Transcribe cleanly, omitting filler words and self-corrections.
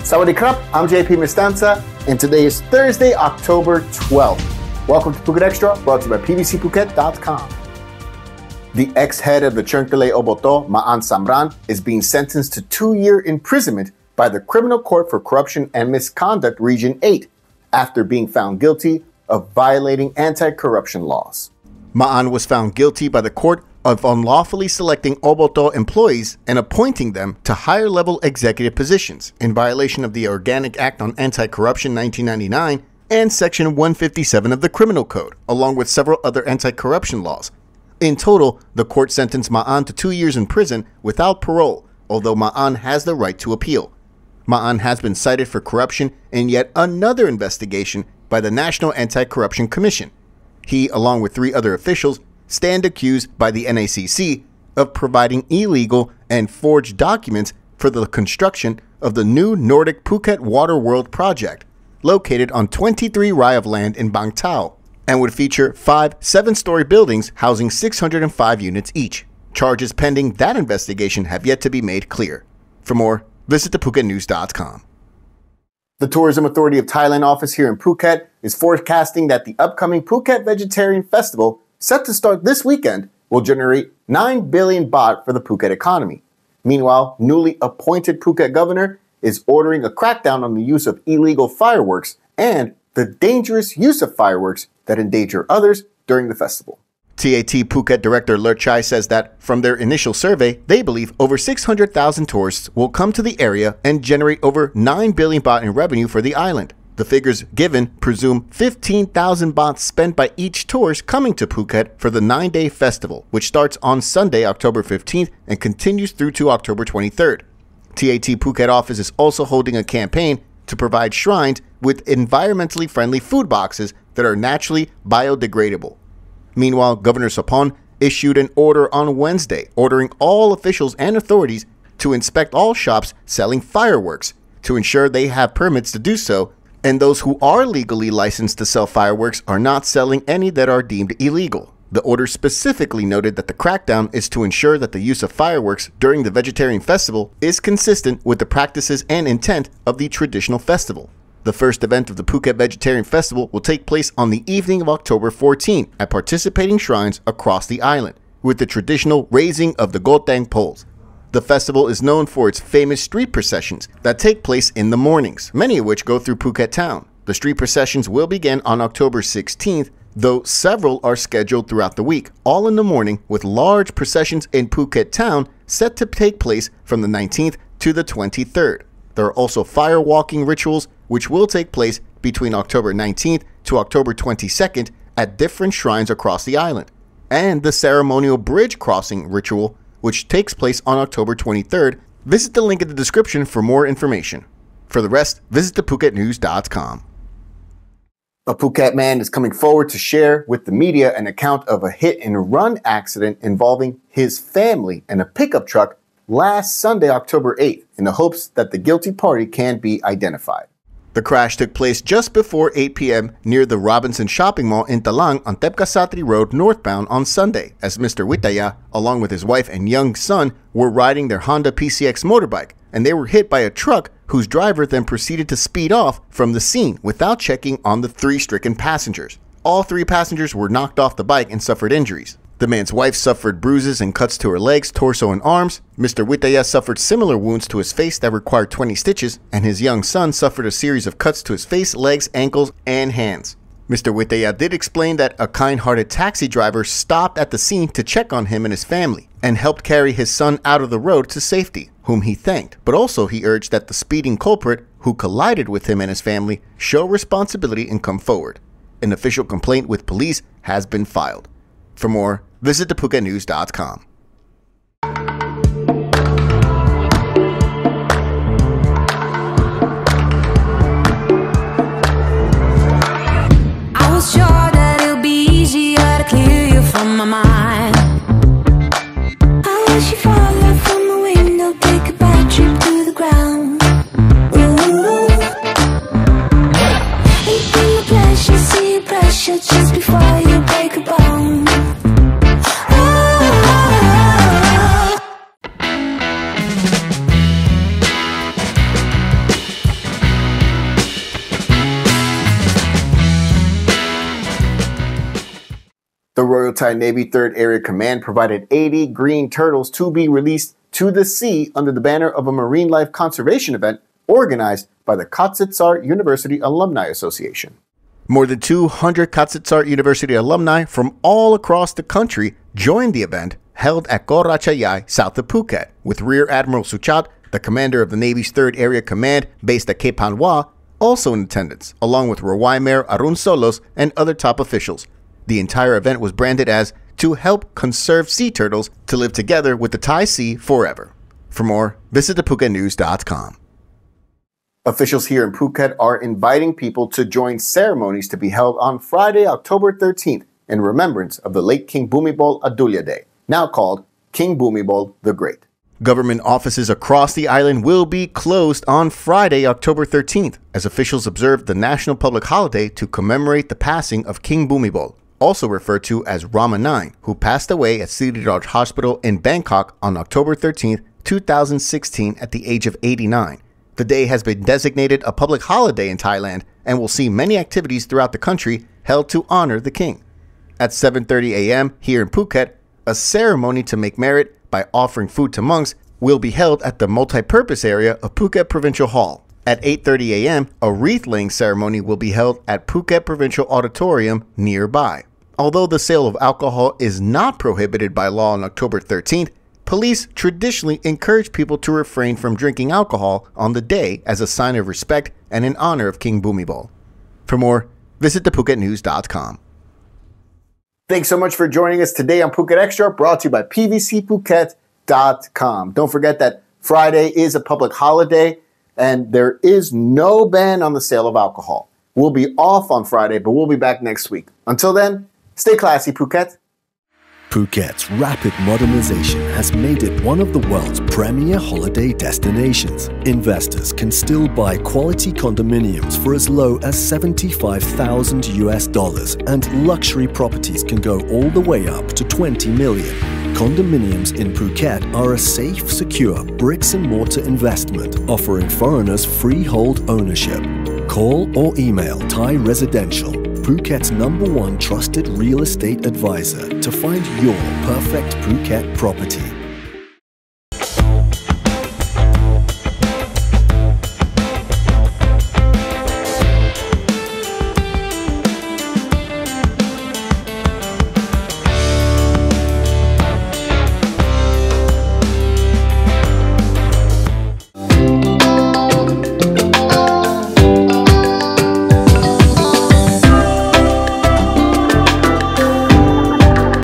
Sawadee krap, I'm JP Mestanza, and today is Thursday, October 12th. Welcome to Phuket Extra, brought to you by pbcphuket.com. The ex-head of the Chungtale Oboto, MaAnn Samran, is being sentenced to 2-year imprisonment by the Criminal Court for Corruption and Misconduct Region 8 after being found guilty of violating anti-corruption laws. MaAnn was found guilty by the court of unlawfully selecting Oboto employees and appointing them to higher-level executive positions in violation of the Organic Act on Anti-Corruption 1999 and Section 157 of the Criminal Code, along with several other anti-corruption laws. In total, the court sentenced MaAnn to 2 years in prison without parole, although MaAnn has the right to appeal. MaAnn has been cited for corruption in yet another investigation by the National Anti-Corruption Commission. He, along with 3 other officials, stand accused by the NACC of providing illegal and forged documents for the construction of the new Nordic Phuket Water World project, located on 23 rai of land in Bang Tao, and would feature 5 7-story buildings housing 605 units each. Charges pending that investigation have yet to be made clear. For more, visit thephuket.news.com. The Tourism Authority of Thailand office here in Phuket is forecasting that the upcoming Phuket Vegetarian Festival, set to start this weekend, will generate 9 billion baht for the Phuket economy. Meanwhile, newly appointed Phuket governor is ordering a crackdown on the use of illegal fireworks and the dangerous use of fireworks that endanger others during the festival. TAT Phuket Director Ler Chai says that from their initial survey, they believe over 600,000 tourists will come to the area and generate over 9 billion baht in revenue for the island. The figures given presume 15,000 baht spent by each tourist coming to Phuket for the 9-day festival, which starts on Sunday, October 15th and continues through to October 23rd. TAT Phuket office is also holding a campaign to provide shrines with environmentally friendly food boxes that are naturally biodegradable. Meanwhile, Governor Sopon issued an order on Wednesday ordering all officials and authorities to inspect all shops selling fireworks to ensure they have permits to do so, and those who are legally licensed to sell fireworks are not selling any that are deemed illegal. The order specifically noted that the crackdown is to ensure that the use of fireworks during the vegetarian festival is consistent with the practices and intent of the traditional festival. The first event of the Phuket Vegetarian Festival will take place on the evening of October 14 at participating shrines across the island, with the traditional raising of the Goteng poles. The festival is known for its famous street processions that take place in the mornings, many of which go through Phuket town. The street processions will begin on October 16th, though several are scheduled throughout the week, all in the morning, with large processions in Phuket town set to take place from the 19th to the 23rd. There are also fire walking rituals which will take place between October 19th to October 22nd at different shrines across the island, and the ceremonial bridge crossing ritual, which takes place on October 23rd. Visit the link in the description for more information. For the rest, visit thephuket.news.com. A Phuket man is coming forward to share with the media an account of a hit-and-run accident involving his family and a pickup truck last Sunday, October 8th, in the hopes that the guilty party can be identified. The crash took place just before 8 p.m. near the Robinson Shopping Mall in Talang on Tepkasatri Road northbound on Sunday, as Mr. Witaya, along with his wife and young son, were riding their Honda PCX motorbike, and they were hit by a truck whose driver then proceeded to speed off from the scene without checking on the 3 stricken passengers. All 3 passengers were knocked off the bike and suffered injuries. The man's wife suffered bruises and cuts to her legs, torso, and arms. Mr. Witaya suffered similar wounds to his face that required 20 stitches, and his young son suffered a series of cuts to his face, legs, ankles, and hands. Mr. Witaya did explain that a kind-hearted taxi driver stopped at the scene to check on him and his family, and helped carry his son out of the road to safety, whom he thanked. But also he urged that the speeding culprit, who collided with him and his family, show responsibility and come forward. An official complaint with police has been filed. For more, visit thephuket.news.com. I was sure that it'll be easier to clear you from my mind. I wish you fall out from the window, take a bad trip to the ground. Ooh. And in the pleasure, see pressure just before you break a bone. Oh. The Royal Thai Navy 3rd Area Command provided 80 green turtles to be released to the sea under the banner of a marine life conservation event organized by the Koh University Alumni Association. More than 200 Koh University alumni from all across the country joined the event held at Koh Racha, south of Phuket, with Rear Admiral Suchat, the commander of the Navy's 3rd Area Command based at Koh Phanwa, also in attendance, along with Rawai Mayor Arun Solos and other top officials. The entire event was branded as to help conserve sea turtles to live together with the Thai Sea forever. For more, visit thephuket.news.com. Officials here in Phuket are inviting people to join ceremonies to be held on Friday, October 13th, in remembrance of the late King Bhumibol Adulya Day, now called King Bhumibol the Great. Government offices across the island will be closed on Friday, October 13th, as officials observe the national public holiday to commemorate the passing of King Bhumibol, also referred to as Rama IX, who passed away at Siriraj Hospital in Bangkok on October 13th, 2016 at the age of 89. The day has been designated a public holiday in Thailand and will see many activities throughout the country held to honor the king. At 7:30 a.m. here in Phuket, a ceremony to make merit by offering food to monks will be held at the multi-purpose area of Phuket Provincial Hall. At 8:30 a.m., a wreath-laying ceremony will be held at Phuket Provincial Auditorium nearby. Although the sale of alcohol is not prohibited by law on October 13th, police traditionally encourage people to refrain from drinking alcohol on the day as a sign of respect and in honor of King Bhumibol. For more, visit thephuket.news.com. Thanks so much for joining us today on Phuket Extra, brought to you by pvcphuket.com. Don't forget that Friday is a public holiday and there is no ban on the sale of alcohol. We'll be off on Friday, but we'll be back next week. Until then, stay classy, Phuket. Phuket's rapid modernization has made it one of the world's premier holiday destinations. Investors can still buy quality condominiums for as low as $75,000 and luxury properties can go all the way up to 20 million. Condominiums in Phuket are a safe, secure bricks and mortar investment offering foreigners freehold ownership. Call or email Thai Residential, Phuket's #1 trusted real estate advisor, to find your perfect Phuket property.